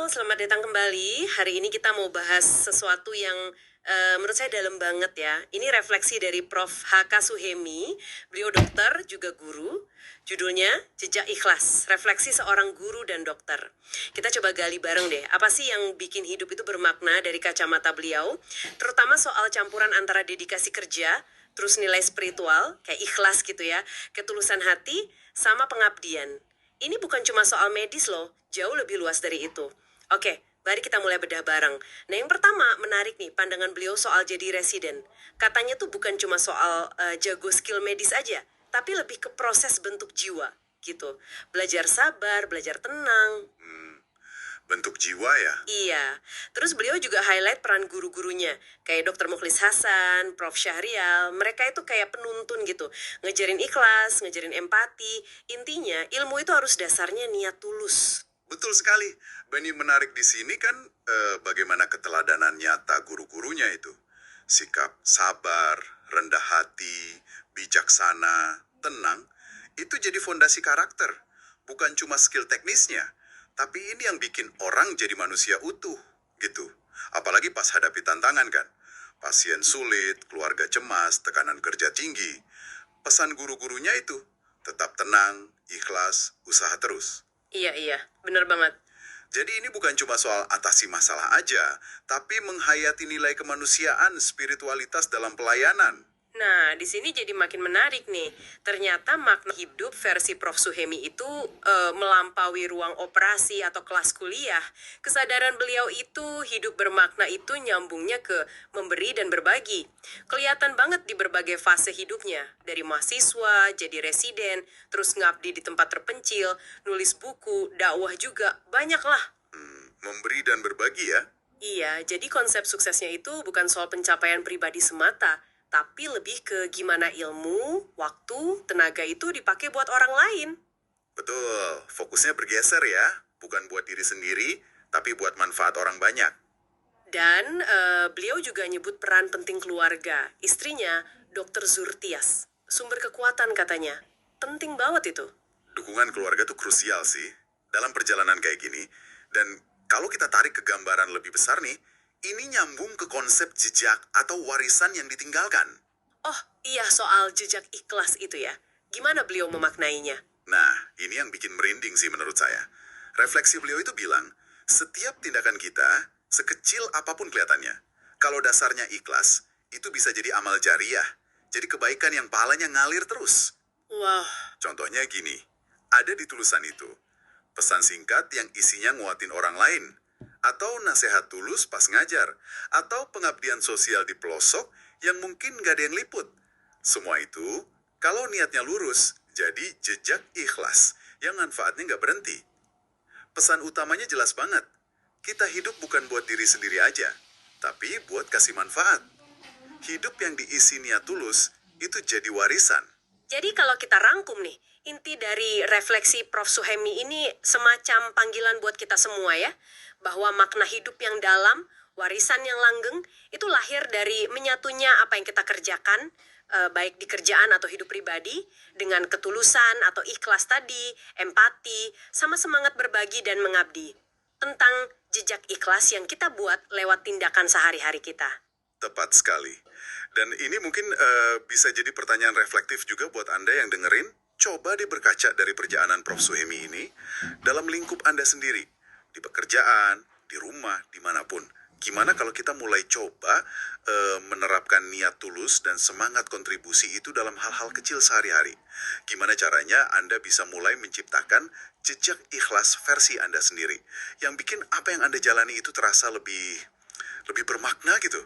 Halo, selamat datang kembali. Hari ini kita mau bahas sesuatu yang menurut saya dalam banget ya. Ini refleksi dari Prof. H.K. Suhemi. Beliau dokter, juga guru. Judulnya Jejak Ikhlas, Refleksi Seorang Guru dan Dokter. Kita coba gali bareng deh, apa sih yang bikin hidup itu bermakna dari kacamata beliau? Terutama soal campuran antara dedikasi kerja, terus nilai spiritual, kayak ikhlas gitu ya, ketulusan hati, sama pengabdian. Ini bukan cuma soal medis loh, jauh lebih luas dari itu. Oke, mari kita mulai bedah bareng. Nah, yang pertama menarik nih pandangan beliau soal jadi residen. Katanya tuh bukan cuma soal jago skill medis aja, tapi lebih ke proses bentuk jiwa gitu. Belajar sabar, belajar tenang. Bentuk jiwa ya? Iya, terus beliau juga highlight peran guru-gurunya. Kayak Dr. Mukhlis Hasan, Prof. Syahrial, mereka itu kayak penuntun gitu. Ngejarin ikhlas, ngejarin empati. Intinya, ilmu itu harus dasarnya niat tulus. Betul sekali. Dan yang menarik di sini kan bagaimana keteladanan nyata guru-gurunya itu. Sikap sabar, rendah hati, bijaksana, tenang, itu jadi fondasi karakter. Bukan cuma skill teknisnya, tapi ini yang bikin orang jadi manusia utuh, gitu. Apalagi pas hadapi tantangan kan. Pasien sulit, keluarga cemas, tekanan kerja tinggi. Pesan guru-gurunya itu, tetap tenang, ikhlas, usaha terus. Iya, bener banget. Jadi ini bukan cuma soal atasi masalah aja, tapi menghayati nilai kemanusiaan, spiritualitas dalam pelayanan. Nah, di sini jadi makin menarik nih. Ternyata makna hidup versi Prof. Suhemi itu melampaui ruang operasi atau kelas kuliah. Kesadaran beliau itu hidup bermakna itu nyambungnya ke memberi dan berbagi. Kelihatan banget di berbagai fase hidupnya. Dari mahasiswa, jadi residen, terus ngabdi di tempat terpencil, nulis buku, dakwah juga, banyak lah. Memberi dan berbagi ya. Iya, jadi konsep suksesnya itu bukan soal pencapaian pribadi semata, tapi lebih ke gimana ilmu, waktu, tenaga itu dipakai buat orang lain. Betul, fokusnya bergeser ya. Bukan buat diri sendiri, tapi buat manfaat orang banyak. Dan beliau juga nyebut peran penting keluarga. Istrinya, Dr. Zurtias. Sumber kekuatan katanya. Penting banget itu. Dukungan keluarga tuh krusial sih dalam perjalanan kayak gini. Dan kalau kita tarik ke gambaran lebih besar nih, ini nyambung ke konsep jejak atau warisan yang ditinggalkan. Oh iya, soal jejak ikhlas itu ya. Gimana beliau memaknainya? Nah, ini yang bikin merinding sih menurut saya. Refleksi beliau itu bilang, setiap tindakan kita, sekecil apapun kelihatannya, kalau dasarnya ikhlas, itu bisa jadi amal jariah. Jadi kebaikan yang pahalanya ngalir terus. Wah, Contohnya gini, ada di tulisan itu, pesan singkat yang isinya nguatin orang lain, atau nasihat tulus pas ngajar, atau pengabdian sosial di pelosok yang mungkin gak ada yang liput. Semua itu, kalau niatnya lurus, jadi jejak ikhlas yang manfaatnya gak berhenti. Pesan utamanya jelas banget, kita hidup bukan buat diri sendiri aja, tapi buat kasih manfaat. Hidup yang diisi niat tulus, itu jadi warisan. jadi kalau kita rangkum nih, inti dari refleksi Prof. Suhemi ini semacam panggilan buat kita semua ya. Bahwa makna hidup yang dalam, warisan yang langgeng, itu lahir dari menyatunya apa yang kita kerjakan, baik di kerjaan atau hidup pribadi, dengan ketulusan atau ikhlas tadi, empati, sama semangat berbagi dan mengabdi. Tentang jejak ikhlas yang kita buat lewat tindakan sehari-hari kita. Tepat sekali. Dan ini mungkin bisa jadi pertanyaan reflektif juga buat Anda yang dengerin. Coba deh berkaca dari perjalanan Prof. Suhemi ini dalam lingkup Anda sendiri. Di pekerjaan, di rumah, dimanapun. Gimana kalau kita mulai coba menerapkan niat tulus dan semangat kontribusi itu dalam hal-hal kecil sehari-hari? Gimana caranya Anda bisa mulai menciptakan jejak ikhlas versi Anda sendiri? Yang bikin apa yang Anda jalani itu terasa lebih bermakna gitu.